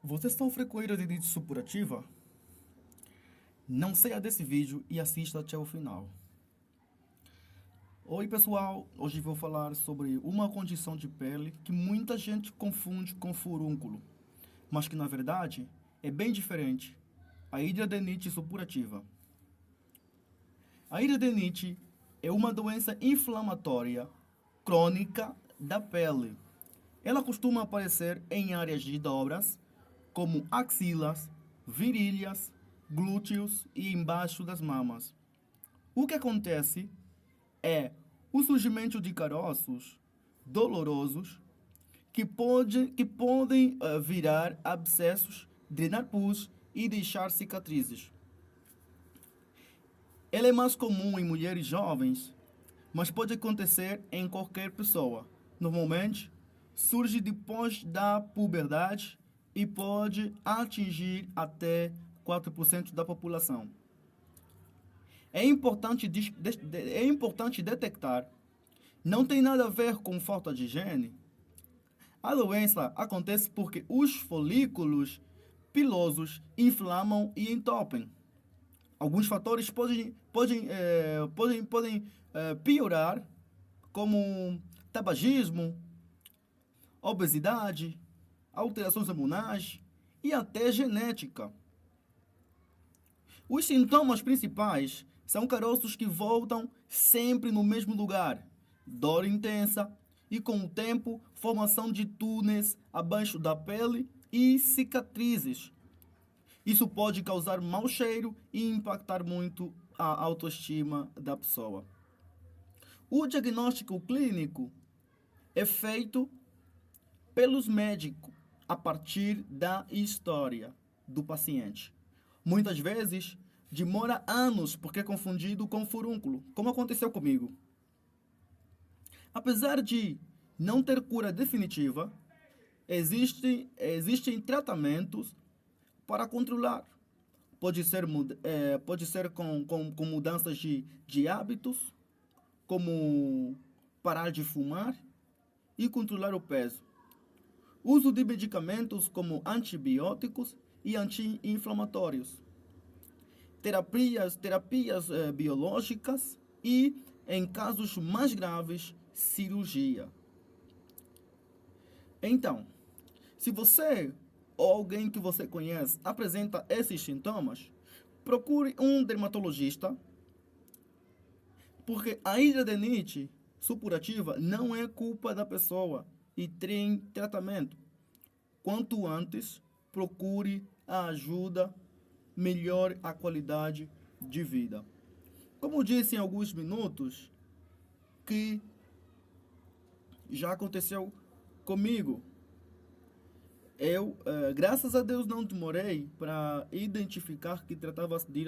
Você sofre com hidradinite supurativa? Não saia desse vídeo e assista até o final. Oi pessoal, hoje vou falar sobre uma condição de pele que muita gente confunde com furúnculo, mas que na verdade é bem diferente, a hidradinite supurativa. A hidradinite é uma doença inflamatória crônica da pele. Ela costuma aparecer em áreas de dobras, como axilas, virilhas, glúteos e embaixo das mamas. O que acontece é o surgimento de caroços dolorosos que podem virar abscessos, drenar pus e deixar cicatrizes. Ela é mais comum em mulheres jovens, mas pode acontecer em qualquer pessoa. Normalmente, surge depois da puberdade e pode atingir até 4% da população. É importante detectar. Não tem nada a ver com falta de higiene. A doença acontece porque os folículos pilosos inflamam e entopem. Alguns fatores podem piorar, como tabagismo, obesidade, alterações hormonais e até genética. Os sintomas principais são caroços que voltam sempre no mesmo lugar, dor intensa e, com o tempo, formação de túneis abaixo da pele e cicatrizes. Isso pode causar mau cheiro e impactar muito a autoestima da pessoa. O diagnóstico clínico é feito pelos médicos a partir da história do paciente. Muitas vezes demora anos porque é confundido com furúnculo, como aconteceu comigo. Apesar de não ter cura definitiva, existem tratamentos para controlar. Pode ser com mudanças de hábitos, como parar de fumar e controlar o peso. Uso de medicamentos como antibióticos e anti-inflamatórios. Terapias biológicas e, em casos mais graves, cirurgia. Então, se você ou alguém que você conhece apresenta esses sintomas, procure um dermatologista, porque a hidradinite supurativa não é culpa da pessoa e tem tratamento. Quanto antes, procure a ajuda, melhore a qualidade de vida. Como disse em alguns minutos, que já aconteceu comigo. Graças a Deus, não demorei para identificar que tratava-se de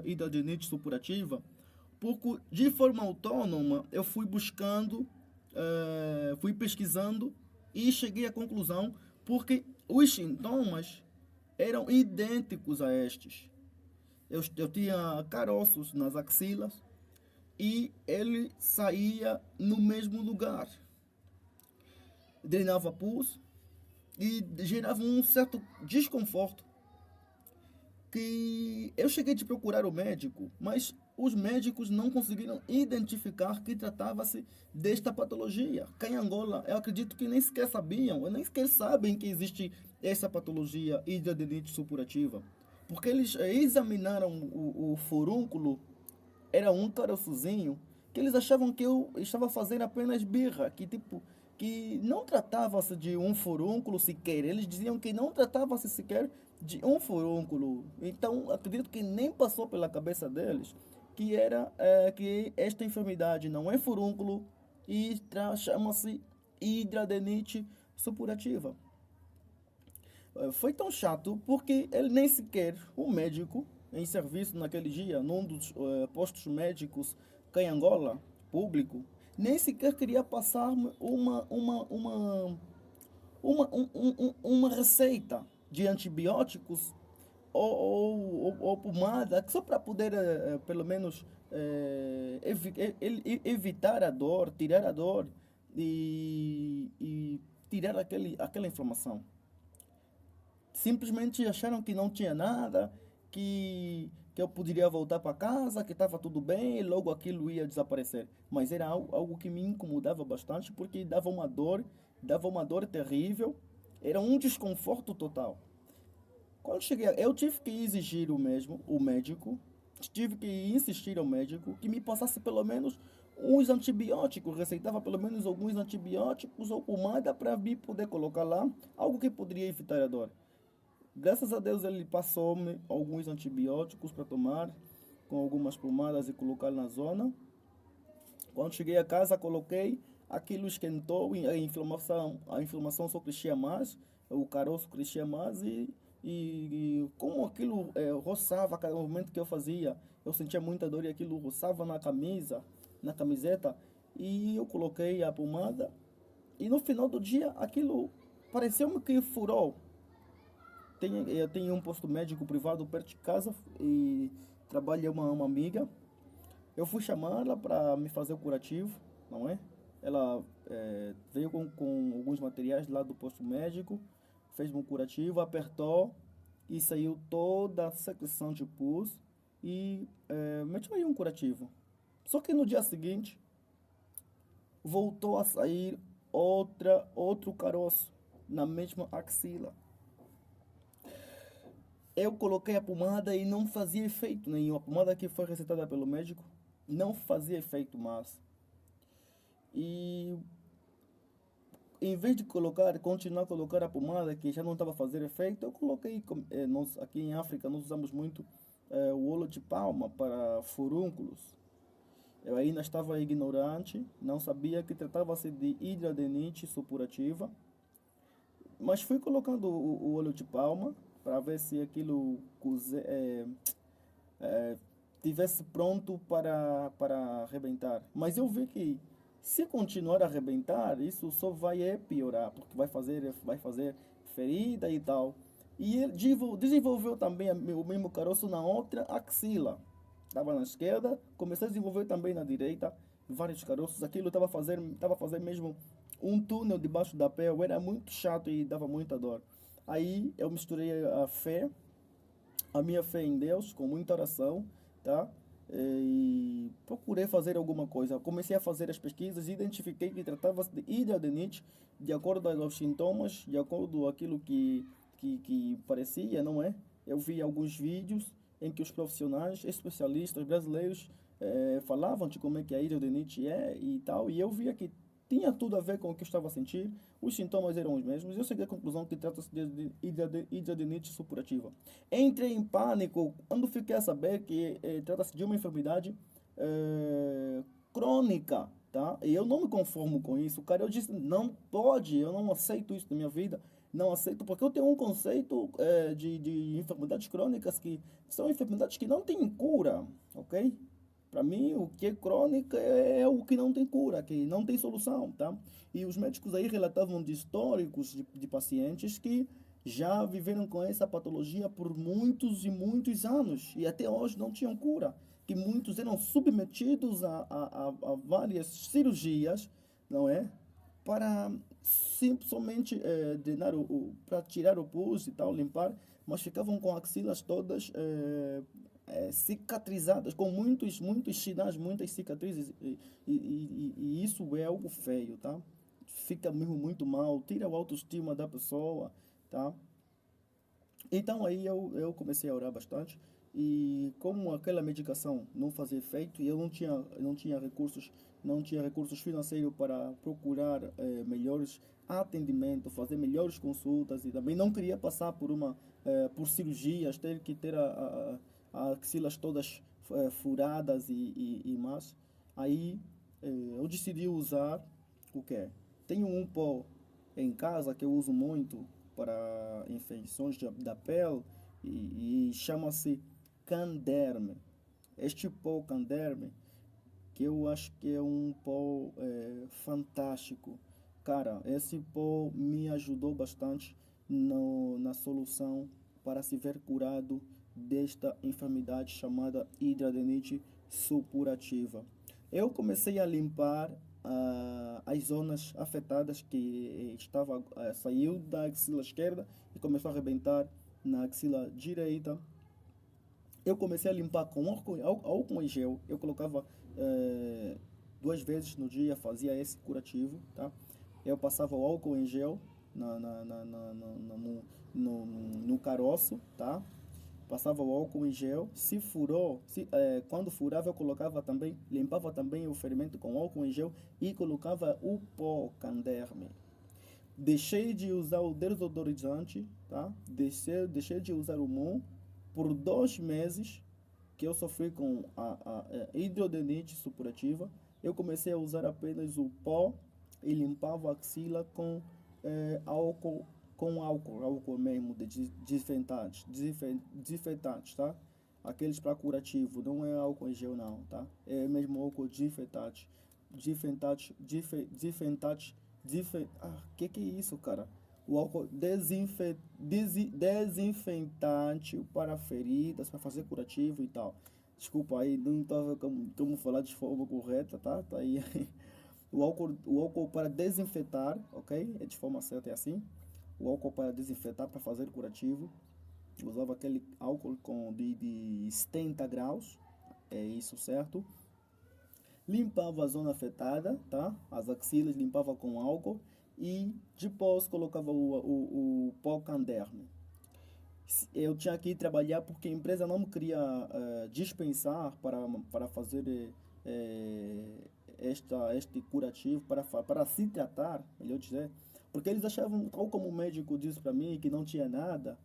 hidradinite supurativa, porque de forma autônoma eu fui buscando, fui pesquisando e cheguei à conclusão porque os sintomas eram idênticos a estes. Eu tinha caroços nas axilas e ele saía no mesmo lugar. Drenava pus e gerava um certo desconforto que eu cheguei a procurar o médico, mas os médicos não conseguiram identificar que tratava-se desta patologia. Cá em Angola, eu acredito que nem sequer sabiam, ou nem sequer sabem que existe essa patologia hidradinite supurativa, porque eles examinaram o furúnculo, era um caroçozinho, que eles achavam que eu estava fazendo apenas birra, que não tratava-se de um furúnculo sequer. Eles diziam que não tratava-se sequer de um furúnculo. Então, acredito que nem passou pela cabeça deles que esta enfermidade não é furúnculo e chama-se hidradinite supurativa. Foi tão chato porque ele nem sequer, o médico, em serviço naquele dia, num dos postos médicos cá em Angola, público, nem sequer queria passar uma receita de antibióticos ou pomada, só para poder, pelo menos, evitar a dor, tirar a dor e tirar aquela inflamação. simplesmente acharam que não tinha nada, que eu poderia voltar para casa, que estava tudo bem, e logo aquilo ia desaparecer. Mas era algo que me incomodava bastante porque dava uma dor terrível, era um desconforto total. Quando cheguei, eu tive que exigir o médico, tive que insistir ao médico que me passasse pelo menos uns antibióticos, receitava pelo menos alguns antibióticos ou pomada para mim poder colocar lá, algo que poderia evitar a dor. Graças a Deus ele passou-me alguns antibióticos para tomar, com algumas pomadas e colocar na zona. Quando cheguei a casa, coloquei, aquilo esquentou e a inflamação só crescia mais, o caroço crescia mais e como aquilo roçava a cada movimento que eu fazia, eu sentia muita dor e aquilo roçava na camisa, na camiseta, e eu coloquei a pomada e no final do dia aquilo pareceu-me que furou. Eu tenho um posto médico privado perto de casa e trabalha uma amiga. Eu fui chamá-la para me fazer o curativo, não é? Ela veio com alguns materiais lá do posto médico, fez um curativo, apertou e saiu toda a secreção de pus e meteu aí um curativo. Só que no dia seguinte voltou a sair outro caroço na mesma axila. Eu coloquei a pomada e não fazia efeito nenhum. A pomada que foi receitada pelo médico não fazia efeito mais. E em vez de continuar a colocar a pomada que já não estava a fazer efeito, eu coloquei, aqui em África nós usamos muito o óleo de palma para furúnculos. Eu ainda estava ignorante, não sabia que tratava-se de hidradenites supurativa, mas fui colocando o óleo de palma para ver se aquilo tivesse pronto para arrebentar. Mas eu vi que se continuar a arrebentar, isso só vai piorar, porque vai fazer ferida e tal. E ele desenvolveu também o mesmo caroço na outra axila. Estava na esquerda, comecei a desenvolver também na direita, vários caroços. Aquilo estava fazendo mesmo um túnel debaixo da pele, era muito chato e dava muita dor. Aí eu misturei a minha fé em Deus com muita oração, tá? E procurei fazer alguma coisa. Comecei a fazer as pesquisas e identifiquei que tratava-se de hidradenites, de acordo aos sintomas, de acordo com aquilo que parecia, não é? Eu vi alguns vídeos em que os profissionais, especialistas brasileiros, falavam de como é que a hidradenites é e tal, e eu via que tinha tudo a ver com o que eu estava a sentir, os sintomas eram os mesmos, e eu cheguei à conclusão que trata-se de hidradenites supurativa. Entrei em pânico quando fiquei a saber que trata-se de uma enfermidade crônica, tá? E eu não me conformo com isso, cara. Eu disse, não pode, eu não aceito isso na minha vida, não aceito, porque eu tenho um conceito de enfermidades crônicas que são enfermidades que não têm cura, ok? Para mim, o que é crônica é o que não tem cura, que não tem solução, tá? E os médicos aí relatavam de históricos de pacientes que já viveram com essa patologia por muitos e muitos anos e até hoje não tinham cura, que muitos eram submetidos a várias cirurgias, não é? Para somente drenar para tirar o pus e tal, limpar, mas ficavam com axilas todas cicatrizadas, com muitos sinais, muitas cicatrizes, e isso é algo feio, tá? Fica mesmo muito mal, tira a autoestima da pessoa, tá? Então aí eu comecei a orar bastante e como aquela medicação não fazia efeito e eu não tinha recursos financeiros para procurar melhores atendimentos, fazer melhores consultas e também não queria passar por cirurgias, ter que ter axilas todas furadas e mais. Aí eu decidi usar o quê? Tenho um pó em casa que eu uso muito para infecções da pele e chama-se Canderme. Este pó Canderme, que eu acho que é um pó fantástico. Cara, esse pó me ajudou bastante na solução para se ver curado desta enfermidade chamada hidradenitis supurativa. Eu comecei a limpar as zonas afetadas que saiu da axila esquerda e começou a arrebentar na axila direita. Eu comecei a limpar com álcool em gel. Eu colocava 2 vezes no dia, fazia esse curativo, tá? Eu passava o álcool em gel no caroço, tá? Passava o álcool em gel. Se furou, quando furava, eu colocava também, limpava também o ferimento com álcool em gel e colocava o pó Canderme. Deixei de usar o desodorizante, tá? Deixei de usar o Moon por 2 meses que eu sofri com a hidrodenite supurativa. Eu comecei a usar apenas o pó e limpava a axila com álcool, álcool mesmo de desinfetante, tá? Aqueles para curativo, não é álcool em gel não, tá? É mesmo álcool desinfetante, que é isso, cara? O álcool desinfetante para feridas, para fazer curativo e tal. Desculpa aí, não estava como falar de forma correta, tá? Tá aí. O álcool para desinfetar, ok? É de forma certa, é assim. O álcool para desinfetar, para fazer curativo. Usava aquele álcool de 70 graus, é isso, certo? Limpava a zona afetada, tá? As axilas limpava com álcool e depois colocava o pó Canderme. Eu tinha que ir trabalhar porque a empresa não me queria dispensar para fazer este curativo, para se tratar, melhor dizer, porque eles achavam, tal como o médico disse para mim, que não tinha nada.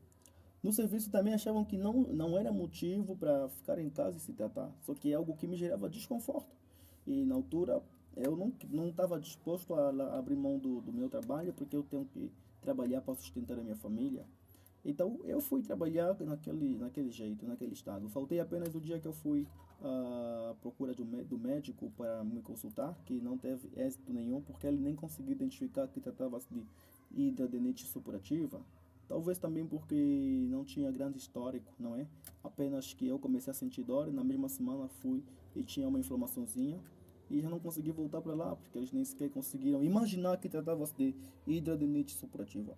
No serviço também achavam que não era motivo para ficar em casa e se tratar, só que é algo que me gerava desconforto. E na altura eu não estava disposto a abrir mão do meu trabalho, porque eu tenho que trabalhar para sustentar a minha família. Então eu fui trabalhar naquele jeito, naquele estado. Faltei apenas o dia que eu fui à procura do médico para me consultar, que não teve êxito nenhum, porque ele nem conseguiu identificar que tratava-se de hidradenitis supurativa. Talvez também porque não tinha grande histórico, não é? Apenas que eu comecei a sentir dor e na mesma semana fui e tinha uma inflamaçãozinha e já não consegui voltar para lá, porque eles nem sequer conseguiram imaginar que tratava-se de hidradenitis supurativa.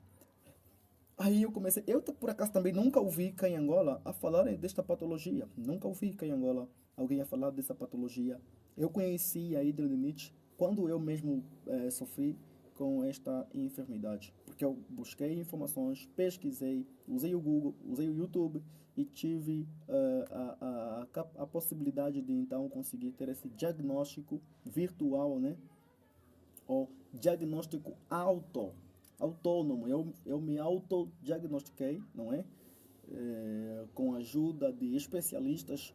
Aí eu comecei, eu por acaso também nunca ouvi cá em Angola a falarem desta patologia. Nunca ouvi cá em Angola alguém a falar dessa patologia. Eu conheci a hidradenitis quando eu mesmo sofri com esta enfermidade. Porque eu busquei informações, pesquisei, usei o Google, usei o YouTube e tive a possibilidade de então conseguir ter esse diagnóstico virtual, né? Ou diagnóstico autônomo. Eu me autodiagnostiquei, não é? Com a ajuda de especialistas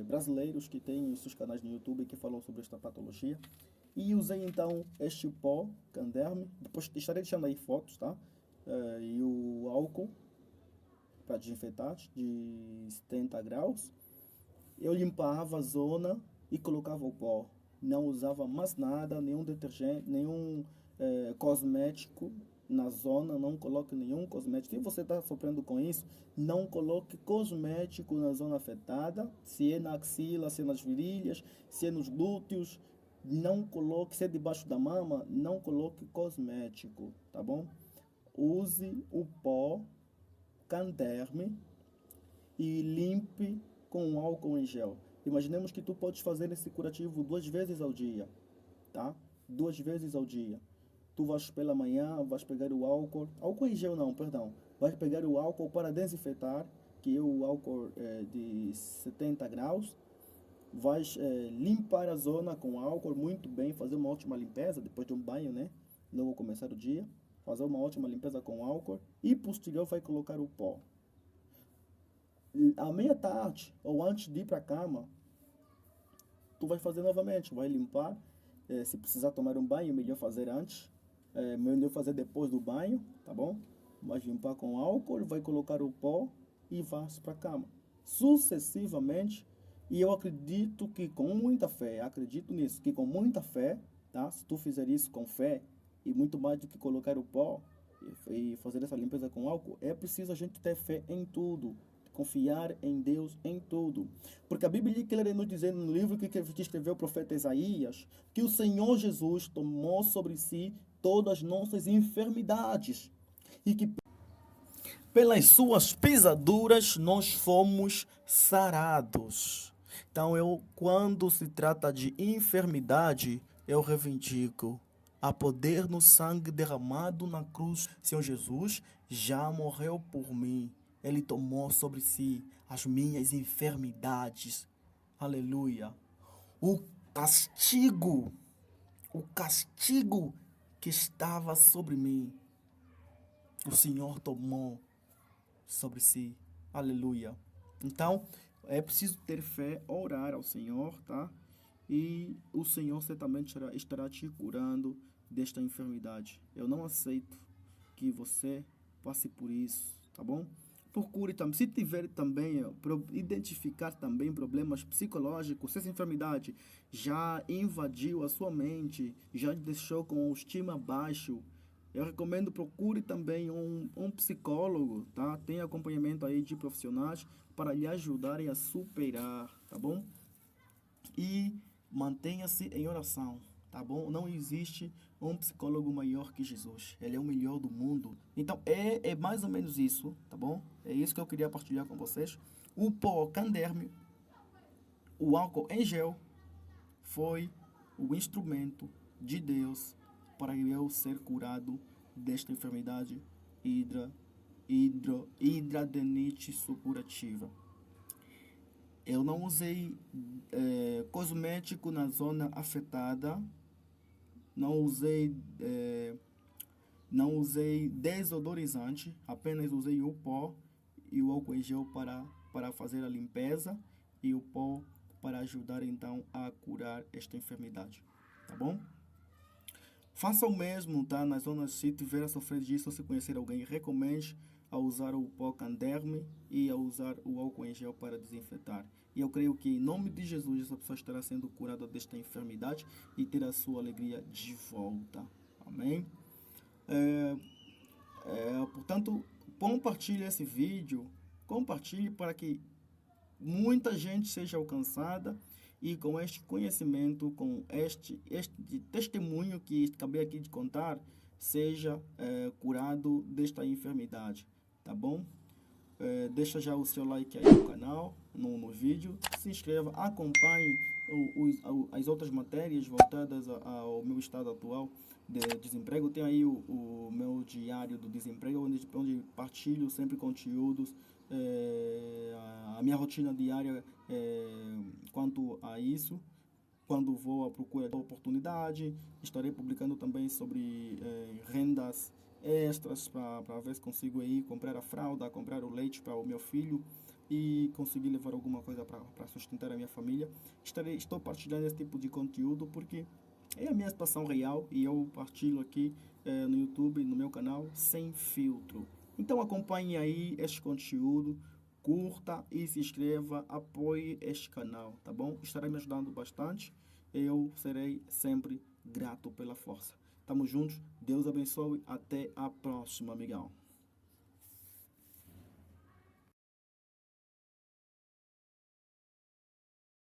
brasileiros que têm seus canais no YouTube que falam sobre esta patologia. E usei então este pó Canderme, depois estarei deixando aí fotos, tá? E o álcool para desinfetar de 70 graus. Eu limpava a zona e colocava o pó. Não usava mais nada, nenhum detergente, nenhum cosmético na zona. Não coloque nenhum cosmético. Se você está sofrendo com isso, não coloque cosmético na zona afetada. Se é na axila, se é nas virilhas, se é nos glúteos, não coloque. Se é debaixo da mama, não coloque cosmético, tá bom? Use o pó Canderme e limpe com álcool em gel. Imaginemos que tu podes fazer esse curativo 2 vezes ao dia, tá? 2 vezes ao dia. Tu vais pela manhã, vais pegar o álcool em gel não, perdão. Vais pegar o álcool para desinfetar, que é o álcool de 70 graus. Vais limpar a zona com álcool muito bem, fazer uma ótima limpeza depois de um banho, né? Logo começar o dia. Fazer uma ótima limpeza com álcool e posterior vai colocar o pó. À meia-tarde ou antes de ir para a cama, tu vai fazer novamente, vai limpar. Se precisar tomar um banho, melhor fazer antes, melhor fazer depois do banho, tá bom? Vai limpar com álcool, vai colocar o pó e vai para a cama. Sucessivamente, e eu acredito que com muita fé, acredito nisso, que com muita fé, tá? Se tu fizer isso com fé, e muito mais do que colocar o pó e fazer essa limpeza com álcool, é preciso a gente ter fé em tudo. Confiar em Deus em tudo. Porque a Bíblia quer nos dizer no livro que escreveu o profeta Isaías, que o Senhor Jesus tomou sobre si todas as nossas enfermidades. pelas suas pisaduras nós fomos sarados. Então, quando se trata de enfermidade, eu reivindico há poder no sangue derramado na cruz. Senhor Jesus já morreu por mim. Ele tomou sobre si as minhas enfermidades. Aleluia. O castigo, o castigo que estava sobre mim, o Senhor tomou sobre si. Aleluia. Então, é preciso ter fé, orar ao Senhor, tá? E o Senhor certamente estará te curando desta enfermidade. Eu não aceito que você passe por isso, tá bom? Procure também, se tiver também, identificar também problemas psicológicos, se essa enfermidade já invadiu a sua mente, já te deixou com estima baixo, eu recomendo procure também um psicólogo, tá? Tem acompanhamento aí de profissionais para lhe ajudarem a superar, tá bom? E mantenha-se em oração, tá bom? Não existe um psicólogo maior que Jesus. Ele é o melhor do mundo. Então, é mais ou menos isso, tá bom? É isso que eu queria partilhar com vocês. O pó canderme, o álcool em gel, foi o instrumento de Deus para eu ser curado desta enfermidade hidradenite supurativa. Eu não usei cosmético na zona afetada, não usei desodorizante, apenas usei o pó e o álcool em gel para fazer a limpeza e o pó para ajudar então a curar esta enfermidade, tá bom? Faça o mesmo, tá? Nas zonas, se tiver a sofrer disso, ou se conhecer alguém, recomende a usar o pó canderme e a usar o álcool em gel para desinfetar. E eu creio que em nome de Jesus essa pessoa estará sendo curada desta enfermidade e terá a sua alegria de volta. Amém? Portanto, compartilhe esse vídeo, compartilhe para que muita gente seja alcançada e com este conhecimento, com este testemunho que acabei aqui de contar, seja curado desta enfermidade, tá bom? Deixa já o seu like aí no canal, no vídeo, se inscreva, acompanhe as outras matérias voltadas ao meu estado atual de desemprego. Tem aí o meu diário do desemprego, onde partilho sempre conteúdos, a minha rotina diária quanto a isso. Quando vou à procura de oportunidade, estarei publicando também sobre rendas extras para ver se consigo aí comprar a fralda, comprar o leite para o meu filho e conseguir levar alguma coisa para sustentar a minha família. Estou partilhando esse tipo de conteúdo porque é a minha situação real e eu partilho aqui no YouTube, no meu canal, sem filtro. Então acompanhe aí este conteúdo, curta e se inscreva, apoie este canal, tá bom? Estará me ajudando bastante. Eu serei sempre grato pela força. Tamo juntos, Deus abençoe, até a próxima, amigão.